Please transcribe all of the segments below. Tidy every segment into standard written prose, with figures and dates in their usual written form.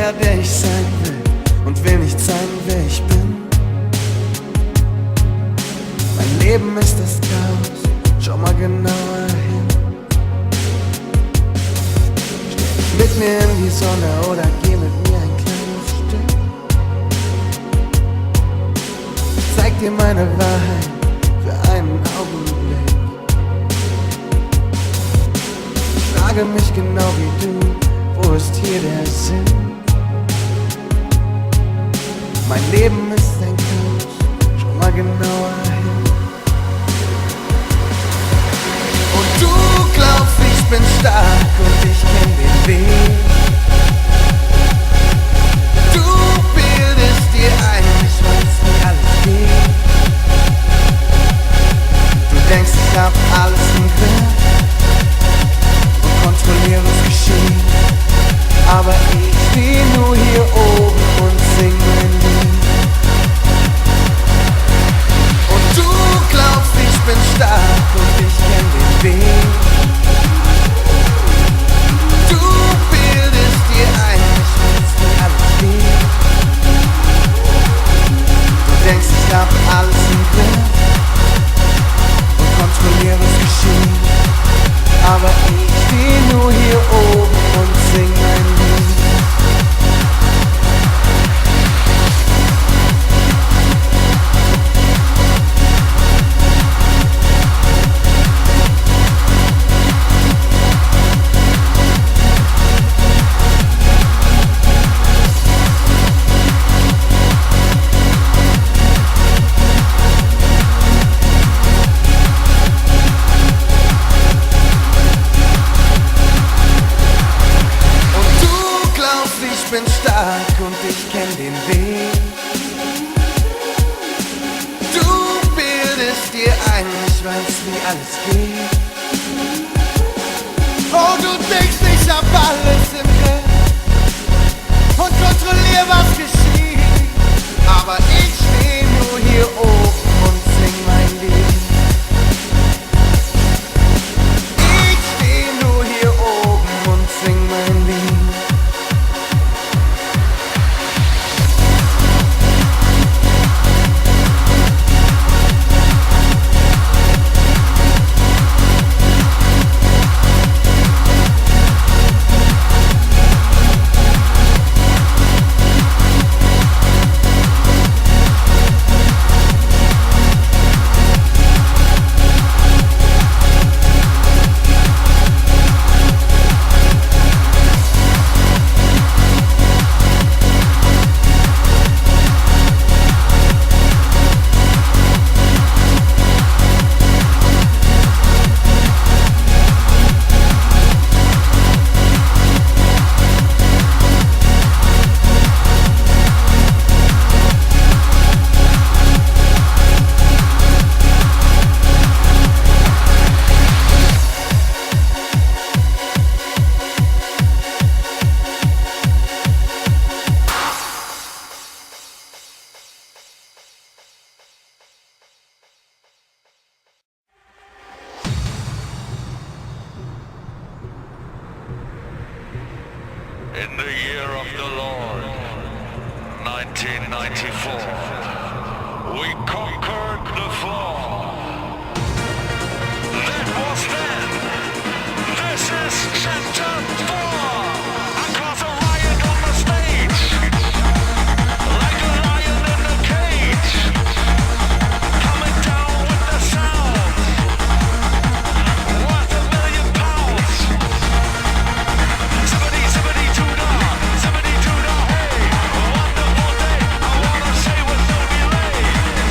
der ich sein will und will nicht sein, wer ich bin. Mein Leben ist das Chaos, schau mal genauer hin. Stell dich mit mir in die Sonne oder geh mit mir ein kleines Stück. Zeig dir meine Wahrheit für einen Augenblick. Frage mich genau wie du, wo ist hier der Sinn? Mein Leben ist ein Chaos, schau mal genauer hin. Und du glaubst, ich bin stark und ich kenn den Weg. Du bildest dir ein, ich weiß, wie alles geht. Du denkst, ich hab alles im Griff und kontrolliere das Geschehen. Aber ich steh nur hier oben und sing mein Lied. Und du glaubst, ich bin stark und ich kenn den Weg. Du bildest dir ein, ich weiß, wie alles geht. Du denkst, ich hab alles im Griff und kontrolliere das Geschehen. Aber ich steh nur hier oben und sing mein Lied. Ich bin stark und ich kenn den Weg. Du bildest dir ein, ich weiß, wie alles geht. Oh, du denkst, ich hab alles im Griff und kontrollier, was geschieht. Aber ich steh nur hier oben und sing mein Lied. Ich steh nur hier oben und sing mein Lied. In the year of the Lord, 1994, we conquered the floor. That was then. This is chapter 4. I cause a riot on the stage, like a lion in a cage, coming down with the sound, worth £1 million. Zippity, zippity, doo-dah, zippity, doo-dah, hey, wonderful day, I wanna say with no delay.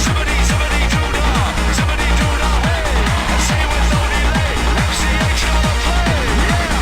Zippity, zippity, doo-dah, zippity, doo-dah, hey, say with no delay. MCH gonna play, yeah.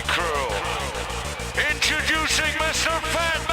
Crew. Introducing Mr. Fatman.